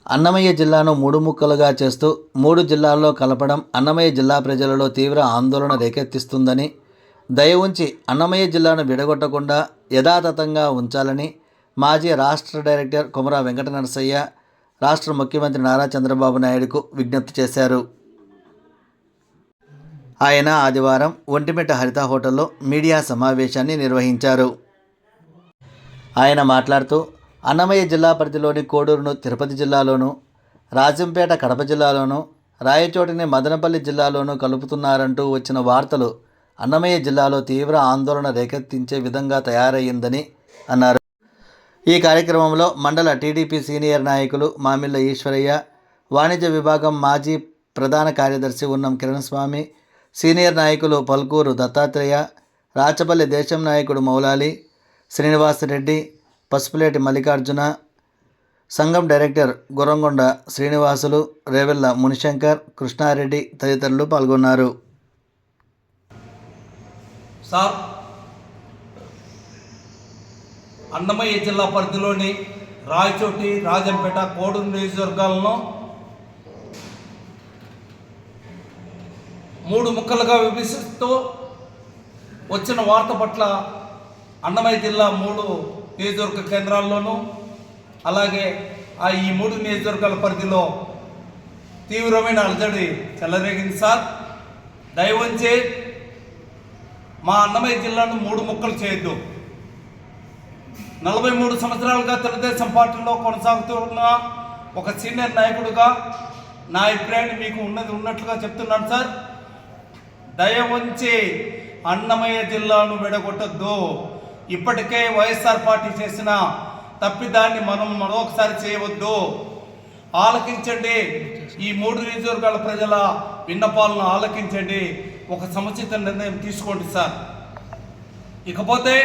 అన్నమయ్య జిల్లాను మూడు ముక్కలుగా చేస్తూ 3 జిల్లాల్లో కలపడం అన్నమయ్య జిల్లా ప్రజలలో తీవ్ర ఆందోళన రేకెత్తిస్తుందని, దయ ఉంచి అన్నమయ్య జిల్లాను విడగొట్టకుండా యథాతథంగా ఉంచాలని మాజీ రాష్ట్ర డైరెక్టర్ కొమరా వెంకట నరసయ్య రాష్ట్ర ముఖ్యమంత్రి నారా చంద్రబాబు నాయుడుకు విజ్ఞప్తి చేశారు. ఆయన ఆదివారం ఒంటిమిట్ట హరిత హోటల్లో మీడియా సమావేశాన్ని నిర్వహించారు. ఆయన మాట్లాడుతూ అన్నమయ్య జిల్లా పరిధిలోని కోడూరును తిరుపతి జిల్లాలోను, రాజంపేట కడప జిల్లాలోను, రాయచోటిని మదనపల్లి జిల్లాలోనూ కలుపుతున్నారంటూ వచ్చిన వార్తలు అన్నమయ్య జిల్లాలో తీవ్ర ఆందోళన రేకెత్తించే విధంగా తయారయ్యిందని అన్నారు. ఈ కార్యక్రమంలో మండల టీడీపీ సీనియర్ నాయకులు మామిళ్ళ ఈశ్వరయ్య, వాణిజ్య విభాగం మాజీ ప్రధాన కార్యదర్శి ఉన్నం కిరణస్వామి, సీనియర్ నాయకులు పల్కూరు దత్తాత్రేయ, రాచపల్లి దేశం నాయకుడు మౌలాలి శ్రీనివాసరెడ్డి, పసుపులేటి మల్లికార్జున, సంఘం డైరెక్టర్ గుర్రంగొండ శ్రీనివాసులు, రేవెల్ల మునిశంకర్, కృష్ణారెడ్డి తదితరులు పాల్గొన్నారు. సార్, అన్నమయ్య జిల్లా పరిధిలోని రాయచోటి, రాజంపేట, కోడూరు నియోజకవర్గాలను 3 ముక్కలుగా విభజిస్తూ వచ్చిన వార్త పట్ల అన్నమయ్య జిల్లా 3 నియోజకవర్గ కేంద్రాల్లోనూ అలాగే ఈ 3 నియోజకవర్గాల పరిధిలో తీవ్రమైన అలజడి చెలరేగింది. సార్, దయవంచి మా అన్నమయ్య జిల్లాను 3 ముక్కలు చేయొద్దు. 43 సంవత్సరాలుగా తెలుగుదేశం పార్టీలో కొనసాగుతున్న ఒక సీనియర్ నాయకుడిగా నా అభిప్రాయాన్ని మీకు ఉన్నట్లుగా చెప్తున్నాను. సార్, దయవంచి అన్నమయ్య జిల్లాను విడగొట్టద్దు. ఇప్పటికే వైఎస్ఆర్ పార్టీ చేసిన తప్పిదాన్ని మనం మరొకసారి చేయవద్దు. ఆలకించండి. ఈ 3 నియోజకవర్గాల ప్రజల విన్నపాలను ఆలకించండి. ఒక సముచిత నిర్ణయం తీసుకోండి. సార్, ఇకపోతే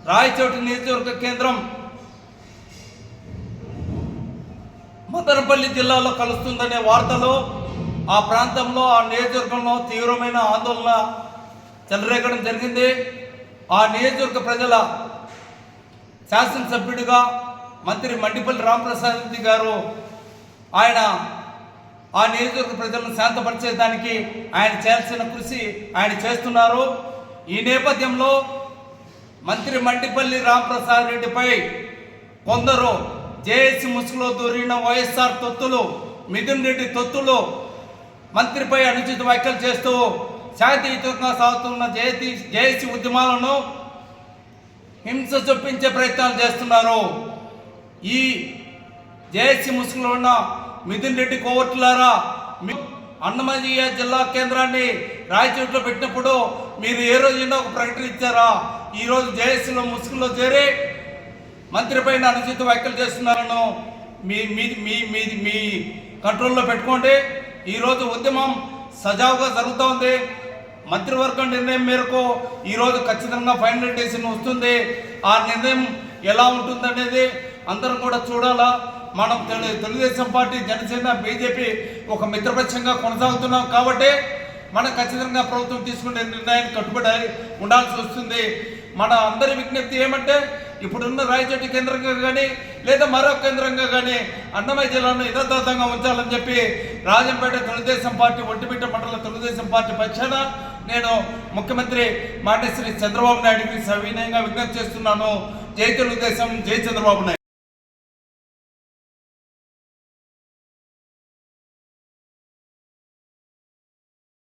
రాయచోటి నియోజకవర్గ కేంద్రం మదనపల్లి జిల్లాలో కలుస్తుందనే వార్తలు ఆ ప్రాంతంలో, ఆ నియోజకవర్గంలో తీవ్రమైన ఆందోళన చెలరేగడం జరిగింది. ఆ నియోజకవర్గ ప్రజల శాసనసభ్యుడిగా మంత్రి మండిపల్లి రామప్రసాద్ రెడ్డి గారు ఆయన ఆ నియోజకవర్గ ప్రజలను శాంతపరిచేదానికి ఆయన చేయాల్సిన కృషి ఆయన చేస్తున్నారు. ఈ నేపథ్యంలో మంత్రి మండిపల్లి రామప్రసాద్ రెడ్డిపై కొందరు జేఏసీ ముసుగులో దూరిన వైఎస్ఆర్ తొత్తులు, మిథున్ రెడ్డి తొత్తులు మంత్రిపై అనుచిత వ్యాఖ్యలు చేస్తూ శాంతియుతంగా సాగుతున్న జేఏసీ ఉద్యమాలను హింస చొప్పించే ప్రయత్నాలు చేస్తున్నారు. ఈ జేఏసీ ముసుగులో ఉన్న మిథున్ రెడ్డి కోవర్టులారా, అన్నమయ్య జిల్లా కేంద్రాన్ని రాయచోటిలో పెట్టినప్పుడు మీరు ఏ రోజైనా ఒక ప్రకటన ఇచ్చారా? ఈరోజు జేఏసీలో ముసుగులో చేరి మంత్రి పైన అనుచిత వ్యాఖ్యలు చేస్తున్నారను మీ కంట్రోల్లో పెట్టుకోండి. ఈరోజు ఉద్యమం సజావుగా జరుగుతోంది. మంత్రివర్గం నిర్ణయం మేరకు ఈరోజు ఖచ్చితంగా ఫైనల్ డెసిషన్ వస్తుంది. ఆ నిర్ణయం ఎలా ఉంటుందనేది అందరం కూడా చూడాలా. మనం తెలుగుదేశం పార్టీ, జనసేన, బీజేపీ ఒక మిత్రపక్షంగా కొనసాగుతున్నాం కాబట్టి మనం ఖచ్చితంగా ప్రభుత్వం తీసుకునే నిర్ణయానికి కట్టుబడి ఉండాల్సి వస్తుంది. మన అందరి విజ్ఞప్తి ఏమంటే, ఇప్పుడున్న రాయచోటి కేంద్రంగా కానీ లేదా మరో కేంద్రంగా కానీ అన్నమయ్య జిల్లాను యథాతథంగా ఉంచాలని చెప్పి రాజంపేట తెలుగుదేశం పార్టీ, ఒంటిమిట్ట మండల తెలుగుదేశం పార్టీ పక్షాన నేను ముఖ్యమంత్రి మాన్య శ్రీ చంద్రబాబు నాయుడికి సవినయంగా విజ్ఞప్తి చేస్తున్నాను. జై తెలుగుదేశం, జై చంద్రబాబు నాయుడు.